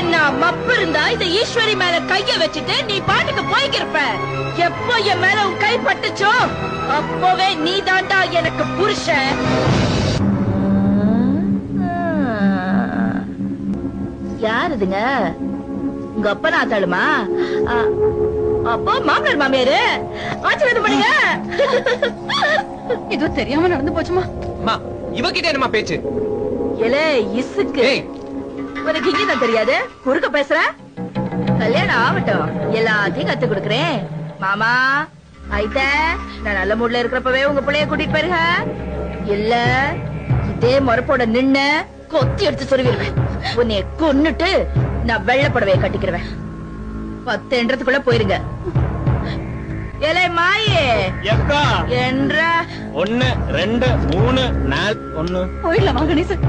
என்ன மப்பு இருந்தா இந்த ஈஸ்வரி மேல கைய வச்சுட்டு நீ பாட்டுக்கு போய்க்கிருப்ப. எப்போ என் மேல உன் கை பட்டுச்சோ அப்பவே நீ தாண்டா எனக்கு புருஷன். யாருதுங்க? உங்க அப்பா நான் தாளுமா? அப்போ மாமனார் மாமியாரு ஆசீர்வாதம் பண்ணுங்க. இது தெரியாம நடந்து போச்சுமா. இவகிட்ட என்னமா பேச்சு? எலே இசுக்கு உனக்கு இங்கதான் தெரியாது, குறுக்க பேசுற. கல்யாணம் ஆகட்டும், எல்லாத்தையும் கத்து கொடுக்கறேன். மாமா ஐத்த நான் நல்ல மூட்ல இருக்கிறப்பவே உங்க பிள்ளைய கூட்டிட்டு போயிருங்க. இல்ல இதே மறுப்போட நின்ன கொத்தி எடுத்து சொருவிடுவேன். உன்னைய கொன்னுட்டு நான் வெள்ளை புடவைய கட்டிக்கிறேன். 10 என்றதுக்குள்ள போயிருங்க. ஏலே மாயே எக்கா என்ற 1 2 3 4 1 போயிடலாம் கணேசன்.